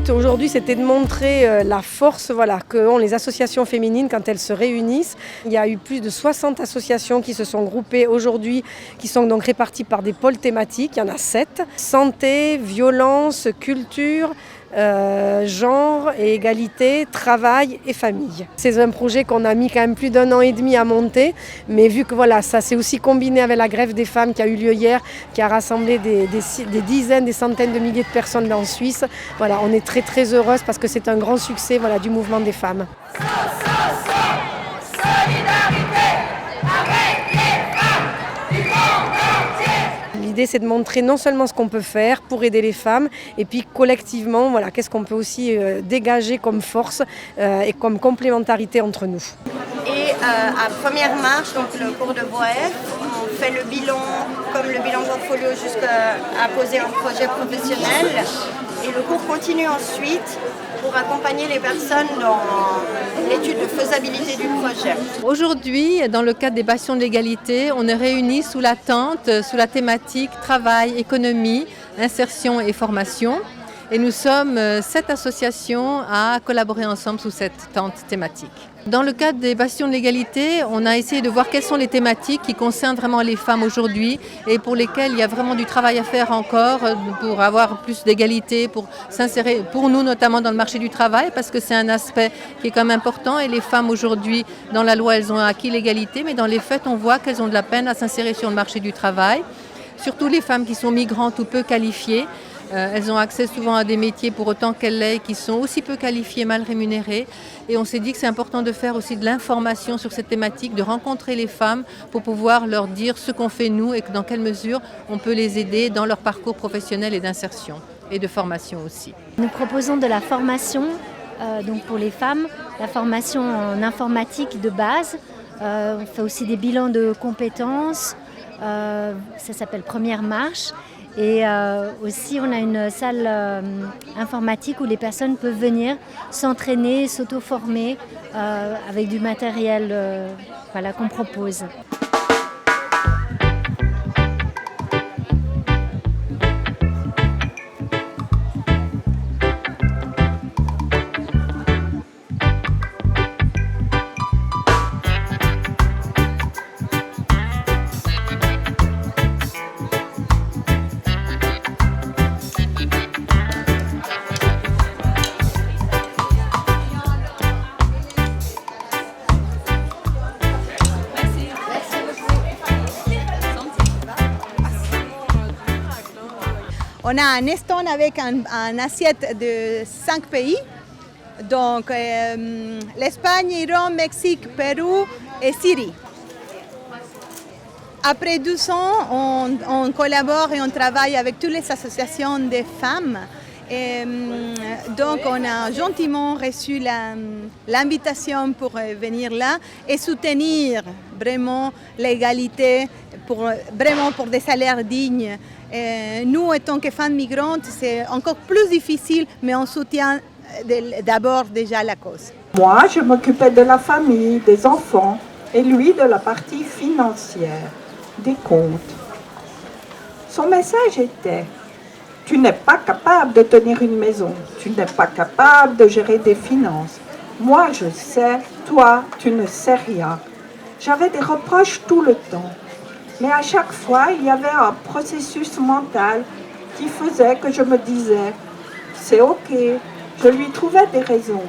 but aujourd'hui, c'était de montrer la force qu'ont les associations féminines quand elles se réunissent. Il y a eu plus de 60 associations qui se sont groupées aujourd'hui, qui sont donc réparties par des pôles thématiques. Il y en a 7. Santé, violence, culture, genre et égalité, travail et famille. C'est un projet qu'on a mis quand même plus d'1 an et demi à monter, mais vu que ça s'est aussi combiné avec la grève des femmes qui a eu lieu hier, qui a rassemblé des dizaines, des centaines de milliers de personnes en Suisse, on est très très heureuse parce que c'est un grand succès du mouvement des femmes. L'idée, c'est de montrer non seulement ce qu'on peut faire pour aider les femmes, et puis collectivement, qu'est-ce qu'on peut aussi dégager comme force et comme complémentarité entre nous. Et à première marche, donc le cours de VOEF, on fait le bilan, comme le bilan portfolio, jusqu'à poser un projet professionnel. Et le cours continue ensuite pour accompagner les personnes dans l'étude de faisabilité du projet. Aujourd'hui, dans le cadre des bastions de l'égalité, on est réunis sous la tente, sous la thématique travail, économie, insertion et formation. Et nous sommes 7 associations à collaborer ensemble sous cette tente thématique. Dans le cadre des bastions de l'égalité, on a essayé de voir quelles sont les thématiques qui concernent vraiment les femmes aujourd'hui et pour lesquelles il y a vraiment du travail à faire encore pour avoir plus d'égalité, pour s'insérer, pour nous notamment dans le marché du travail, parce que c'est un aspect qui est quand même important et les femmes aujourd'hui, dans la loi, elles ont acquis l'égalité, mais dans les faits, on voit qu'elles ont de la peine à s'insérer sur le marché du travail, surtout les femmes qui sont migrantes ou peu qualifiées. Elles ont accès souvent à des métiers pour autant qu'elles l'aient, qui sont aussi peu qualifiés, mal rémunérés. Et on s'est dit que c'est important de faire aussi de l'information sur cette thématique, de rencontrer les femmes pour pouvoir leur dire ce qu'on fait nous et dans quelle mesure on peut les aider dans leur parcours professionnel et d'insertion et de formation aussi. Nous proposons de la formation donc pour les femmes, la formation en informatique de base. On fait aussi des bilans de compétences, ça s'appelle Première Marche. Et aussi, on a une salle informatique où les personnes peuvent venir s'entraîner, s'auto-former avec du matériel qu'on propose. On a un stand avec un assiette de 5 pays, donc l'Espagne, Iran, Mexique, Pérou et Syrie. Après 12 ans, on collabore et on travaille avec toutes les associations des femmes. Et, donc on a gentiment reçu l'invitation pour venir là et soutenir vraiment l'égalité pour des salaires dignes. Et nous, en tant que femmes migrantes, c'est encore plus difficile, mais on soutient d'abord déjà la cause. Moi, je m'occupais de la famille, des enfants, et lui de la partie financière, des comptes. Son message était: tu n'es pas capable de tenir une maison, tu n'es pas capable de gérer des finances. Moi, je sais, toi, tu ne sais rien. J'avais des reproches tout le temps. Mais à chaque fois, il y avait un processus mental qui faisait que je me disais « c'est ok », je lui trouvais des raisons.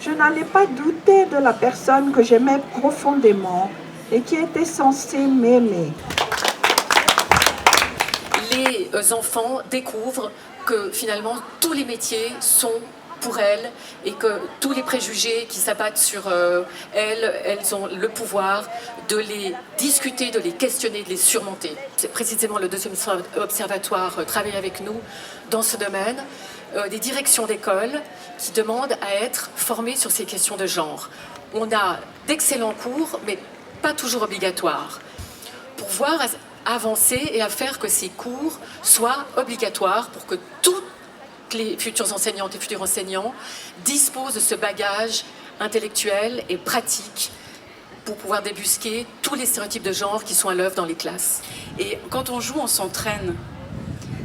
Je n'allais pas douter de la personne que j'aimais profondément et qui était censée m'aimer. Les enfants découvrent que finalement tous les métiers sont pour elles et que tous les préjugés qui s'abattent sur elles ont le pouvoir de les discuter, de les questionner, de les surmonter. C'est précisément le deuxième observatoire travaille avec nous dans ce domaine, des directions d'école qui demandent à être formées sur ces questions de genre. On a d'excellents cours, mais pas toujours obligatoires, pour voir avancer et à faire que ces cours soient obligatoires pour que toutes les futures enseignantes et futurs enseignants disposent de ce bagage intellectuel et pratique pour pouvoir débusquer tous les stéréotypes de genre qui sont à l'œuvre dans les classes. Et quand on joue, on s'entraîne.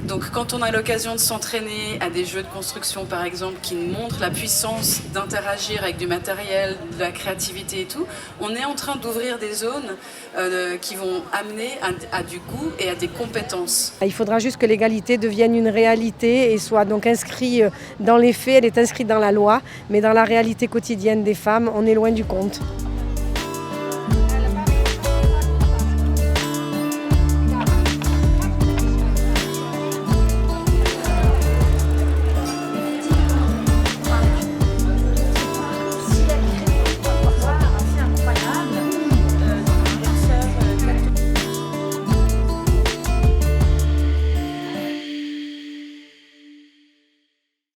Donc quand on a l'occasion de s'entraîner à des jeux de construction par exemple qui nous montrent la puissance d'interagir avec du matériel, de la créativité et tout, on est en train d'ouvrir des zones qui vont amener à du goût et à des compétences. Il faudra juste que l'égalité devienne une réalité et soit donc inscrite dans les faits, elle est inscrite dans la loi, mais dans la réalité quotidienne des femmes, on est loin du compte.